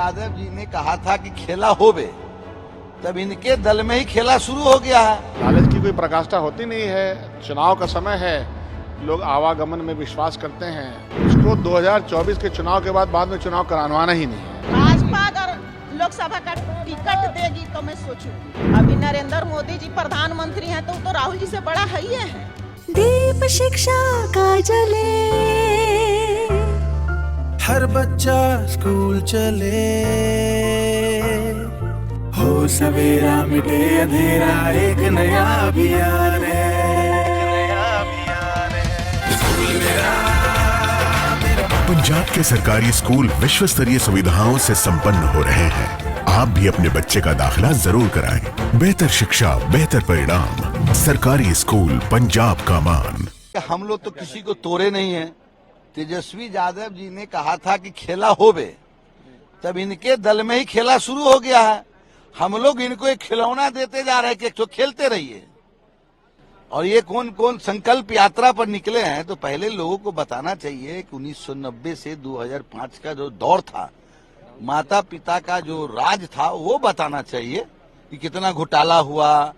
यादव जी ने कहा था कि खेला होवे, तब इनके दल में ही खेला शुरू हो गया है। लालच की कोई प्रकाष्ठा होती नहीं है। चुनाव का समय है, लोग आवागमन में विश्वास करते हैं। उसको 2024 के चुनाव के बाद में चुनाव कराना ही नहीं है। भाजपा अगर लोकसभा का टिकट देगी तो मैं सोचूंगी। अभी नरेंद्र मोदी जी प्रधानमंत्री हैं तो वो तो राहुल जी से बड़ा है ही है। दीप शिक्षा का जले, हर बच्चा स्कूल चले, हो सवेरा मिटे अंधेरा, एक नया अभियान है। पंजाब के सरकारी स्कूल विश्व स्तरीय सुविधाओं से संपन्न हो रहे हैं। आप भी अपने बच्चे का दाखिला जरूर कराएं। बेहतर शिक्षा, बेहतर परिणाम, सरकारी स्कूल पंजाब का मान। हम लोग तो किसी को तोड़े नहीं है। तेजस्वी यादव जी ने कहा था कि खेला होवे, तब इनके दल में ही खेला शुरू हो गया है। हम लोग इनको एक खिलौना देते जा रहे हैं कि तो खेलते रहिए। और ये कौन कौन संकल्प यात्रा पर निकले हैं, तो पहले लोगों को बताना चाहिए कि 1990 से 2005 का जो दौर था, माता पिता का जो राज था, वो बताना चाहिए कि कितना घोटाला हुआ,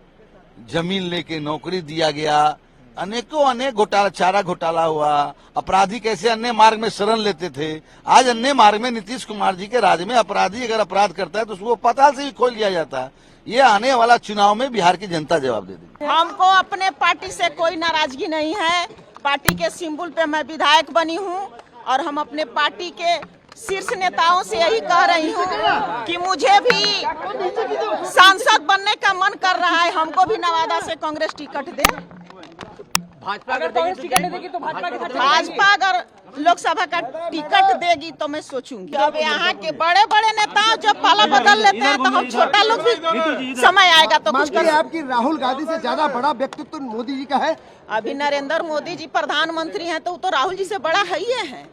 जमीन लेके नौकरी दिया गया, अनेकों अनेक घोटाला, चारा घोटाला हुआ, अपराधी कैसे अन्य मार्ग में शरण लेते थे। आज अन्य मार्ग में नीतीश कुमार जी के राज में अपराधी अगर अपराध करता है तो उसको पाताल से भी खोल दिया जाता है। ये आने वाला चुनाव में बिहार की जनता जवाब दे देगी। हमको अपने पार्टी से कोई नाराजगी नहीं है। पार्टी के सिंबल पे मैं विधायक बनी हूँ और हम अपने पार्टी के शीर्ष नेताओं से यही कह रही हूँ कि मुझे भी सांसद बनने का मन कर रहा है। हमको भी नवादा से कांग्रेस टिकट दे। भाजपा अगर लोकसभा का टिकट देगी तो मैं सोचूंगी। अब यहाँ के बड़े बड़े नेता जब पाला बदल लेते हैं तो हम छोटा लोग भी समय आएगा तो कुछ कर। आपकी राहुल गांधी से ज्यादा बड़ा व्यक्तित्व मोदी जी का है। अभी नरेंद्र मोदी जी प्रधानमंत्री हैं तो वो तो राहुल जी से बड़ा है ही है।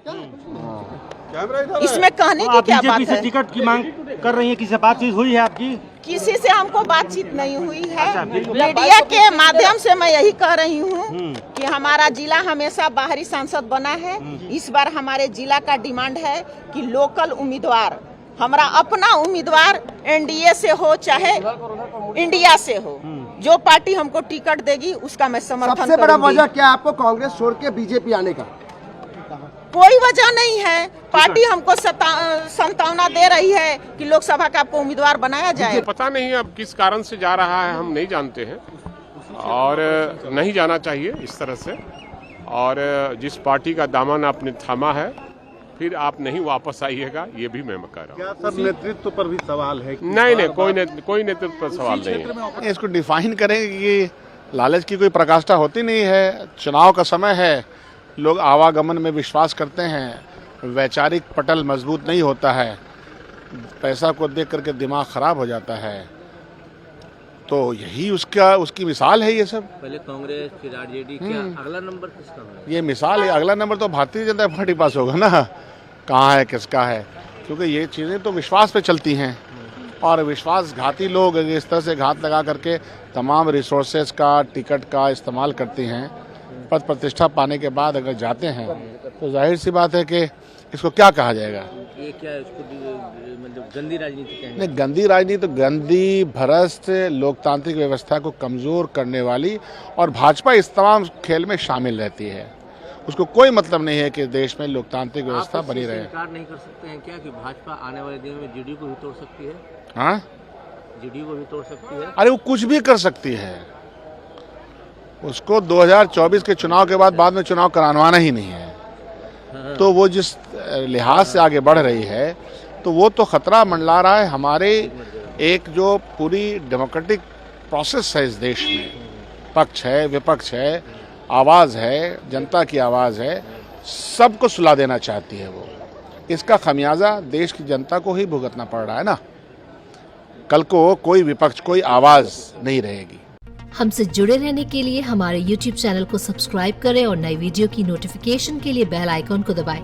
इसमें कहने की क्या बात है। टिकट की मांग कर रही है, किसी से बातचीत हुई है आपकी? किसी से हमको बातचीत नहीं हुई है। मीडिया के माध्यम से मैं यही कह रही हूँ कि हमारा जिला हमेशा बाहरी सांसद बना है। इस बार हमारे जिला का डिमांड है कि लोकल उम्मीदवार, हमारा अपना उम्मीदवार एनडीए से हो चाहे इंडिया से हो, जो पार्टी हमको टिकट देगी उसका मैं समर्थन करूंगी। सबसे बड़ा वजह क्या है आपको कांग्रेस छोड़ के बीजेपी आने का? कोई वजह नहीं है। पार्टी हमको संतावना दे रही है कि लोकसभा का आपको उम्मीदवार बनाया जाए। पता नहीं अब किस कारण से जा रहा है, हम नहीं जानते हैं और नहीं जाना चाहिए इस तरह से। और जिस पार्टी का दामन आपने थामा है, फिर आप नहीं वापस आइएगा, ये भी मैं कह रहा हूँ। क्या सर नेतृत्व पर भी सवाल है? नहीं, कोई नेतृत्व पर सवाल नहीं है। इसको डिफाइन करें कि लालच की कोई प्रकाष्ठा होती नहीं है। चुनाव का समय है, लोग आवागमन में विश्वास करते हैं। वैचारिक पटल मजबूत नहीं होता है, पैसा को देख करके दिमाग खराब हो जाता है। तो यही उसकी मिसाल है। ये सब पहले कांग्रेस फिर आरजेडी, क्या अगला नंबर किसका होगा? ये मिसाल है। अगला नंबर तो भारतीय जनता पार्टी पास होगा ना, कहाँ है किसका है, क्योंकि ये चीज़ें तो विश्वास पे चलती हैं। और विश्वासघाती लोग इस तरह से घात लगा करके तमाम रिसोर्सेज का, टिकट का इस्तेमाल करती हैं। पद प्रतिष्ठा पाने के बाद अगर जाते हैं तो जाहिर सी बात है कि इसको क्या कहा जाएगा? ये क्या है, उसको मतलब गंदी राजनीति कहेंगे? नहीं, गंदी राजनीति तो गंदी, भ्रष्ट, लोकतांत्रिक व्यवस्था को कमजोर करने वाली, और भाजपा इस तमाम खेल में शामिल रहती है। उसको कोई मतलब नहीं है कि देश में लोकतांत्रिक व्यवस्था बनी रहे। इनकार नहीं कर सकते हैं क्या कि भाजपा आने वाले दिन में जीडीयू को भी तोड़ सकती है? हाँ, जीडीयू को भी तोड़ सकती है। अरे वो कुछ भी कर सकती है। उसको 2024 के चुनाव के बाद में चुनाव कराना ही नहीं है। तो वो जिस लिहाज से आगे बढ़ रही है, तो वो तो खतरा मंडला रहा है हमारे एक जो पूरी डेमोक्रेटिक प्रोसेस है इस देश में। पक्ष है, विपक्ष है, आवाज़ है, जनता की आवाज़ है, सबको सुला देना चाहती है वो। इसका खमियाजा देश की जनता को ही भुगतना पड़ रहा है ना। कल को कोई विपक्ष, कोई आवाज़ नहीं रहेगी। हमसे जुड़े रहने के लिए हमारे YouTube चैनल को सब्सक्राइब करें और नई वीडियो की नोटिफिकेशन के लिए बेल आइकॉन को दबाएं।